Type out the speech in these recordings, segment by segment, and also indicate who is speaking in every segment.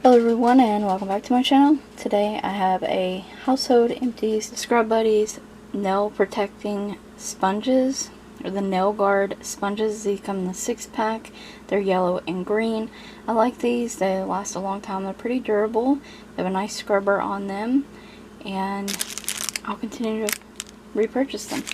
Speaker 1: Hello everyone and welcome back to my channel. Today I have a Household Empties Scrub Buddies nail protecting sponges, or the nail guard sponges. These come in the 6-pack. They're yellow and green. I like these. They last a long time. They're pretty durable. They have a nice scrubber on them, and I'll continue to repurchase them.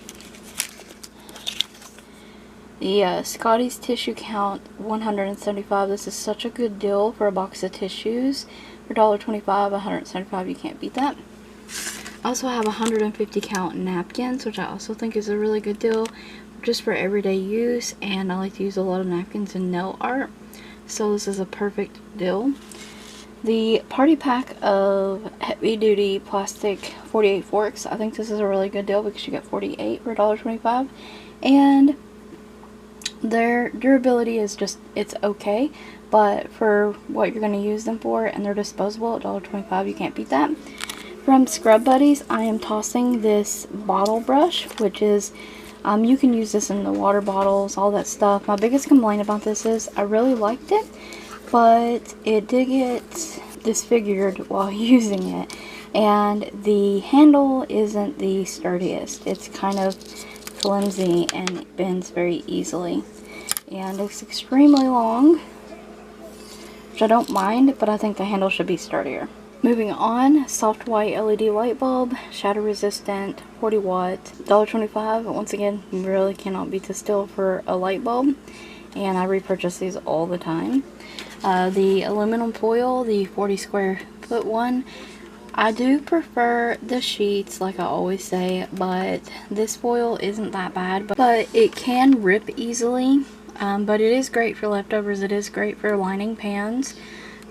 Speaker 1: The Scottys tissue count 175. This is such a good deal for a box of tissues. For $1.25, 175, you can't beat that. I also have 150 count napkins, which I also think is a really good deal just for everyday use, and I like to use a lot of napkins in nail art, so this is a perfect deal. The party pack of heavy duty plastic 48 forks, I think this is a really good deal because you get 48 for $1.25, and their durability is just, it's okay, but for what you're going to use them for, and they're disposable at $1.25, you can't beat that. From Scrub Buddies, I am tossing this bottle brush, which is, you can use this in the water bottles, all that stuff. My biggest complaint about this is I really liked it, but it did get disfigured while using it, and the handle isn't the sturdiest. It's kind of flimsy and it bends very easily, and it's extremely long, which I don't mind, but I think the handle should be sturdier. Moving on, soft white LED light bulb, shatter resistant, 40 watt, $1.25. Once again, you really cannot beat this deal for a light bulb, and I repurchase these all the time. The aluminum foil, the 40 square foot one, I do prefer the sheets, like I always say, but this foil isn't that bad, but it can rip easily. But it is great for leftovers. It is great for lining pans,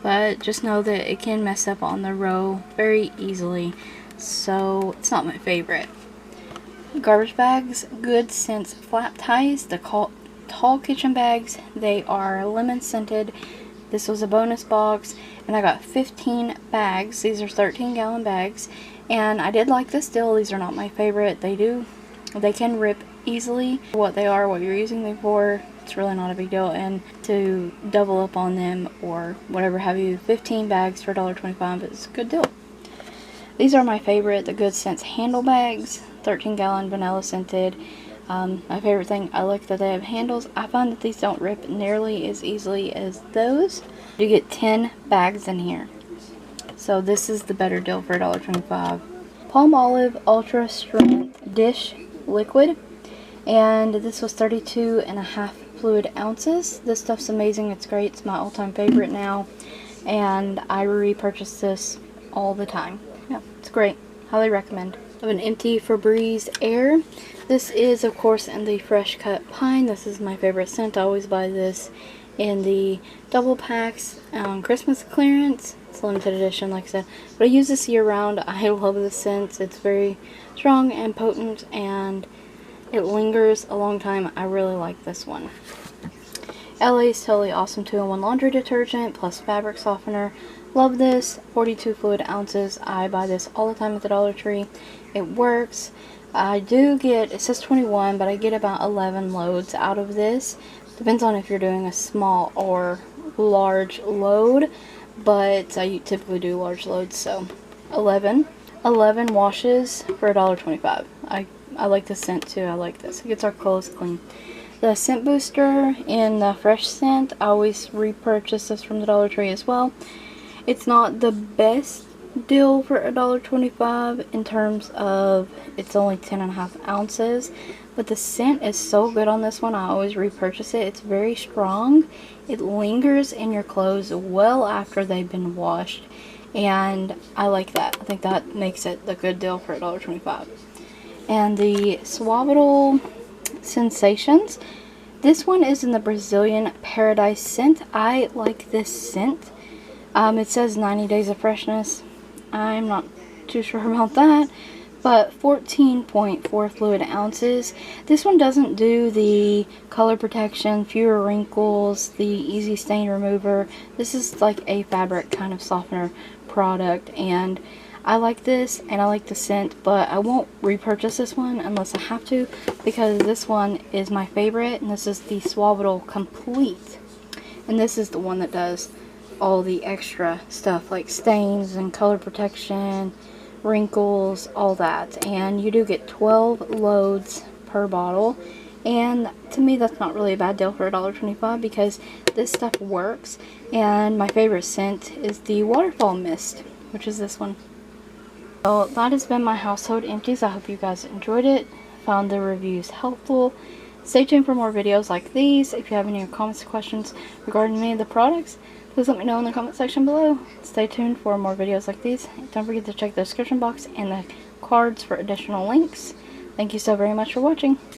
Speaker 1: but just know that it can mess up on the row very easily, so it's not my favorite. Garbage bags, Good Sense flat ties, the tall kitchen bags. They are lemon scented. This was a bonus box, and I got 15 bags. These are 13-gallon bags, and I did like this deal. These are not my favorite. They can rip easily. What they are, what you're using them for, it's really not a big deal. And to double up on them or whatever have you, 15 bags for $1.25 is a good deal. These are my favorite, the Good Sense handle bags, 13-gallon vanilla scented. My favorite thing, I like that they have handles. I find that these don't rip nearly as easily as those. You get 10 bags in here, so this is the better deal for $1.25. Palmolive Ultra Strength Dish Liquid, and this was 32.5 fluid ounces. This stuff's amazing. It's great. It's my all-time favorite now, and I repurchase this all the time. Yeah, it's great. Highly recommend. I have an empty Febreze Air. This is, of course, in the Fresh Cut Pine. This is my favorite scent. I always buy this in the double packs on Christmas clearance. It's a limited edition, like I said, but I use this year round. I love this scent. It's very strong and potent, and it lingers a long time. I really like this one. LA's Totally Awesome 2-in-1 laundry detergent plus fabric softener. Love this. 42 fluid ounces. I buy this all the time at the DollarTree. It works. I do get, it says 21, but I get about 11 loads out of this. Depends on if you're doing a small or large load, but I typically do large loads, so 11 washes for $1.25. I like the scent too. I like this. It gets our clothes clean. The scent booster in the fresh scent, I always repurchase this from the DollarTree as well. It's not the best deal for $1.25 in terms of it's only 10.5 ounces, but the scent is so good on this one. I always repurchase it. It's very strong. It lingers in your clothes well after they've been washed, and I like that. I think that makes it the good deal for $1.25. And the Suavital Sensations, this one is in the Brazilian Paradise scent. I like this scent. It says 90 days of freshness. I'm not too sure about that, but 14.4 fluid ounces. This one doesn't do the color protection, fewer wrinkles, the easy stain remover. This is like a fabric kind of softener product, and I like this and I like the scent, but I won't repurchase this one unless I have to, because this one is my favorite, and this is the Suavital Complete, and this is the one that does all the extra stuff like stains and color protection, wrinkles, all that. And you do get 12 loads per bottle, and to me that's not really a bad deal for $1.25 because this stuff works. And my favorite scent is the waterfall mist, which is this one. So that has been my household empties. I hope you guys enjoyed it, found the reviews helpful. Stay tuned for more videos like these. If you have any comments or questions regarding any of the products, please let me know in the comment section below. Stay tuned for more videos like these. Don't forget to check the description box and the cards for additional links. Thank you so very much for watching.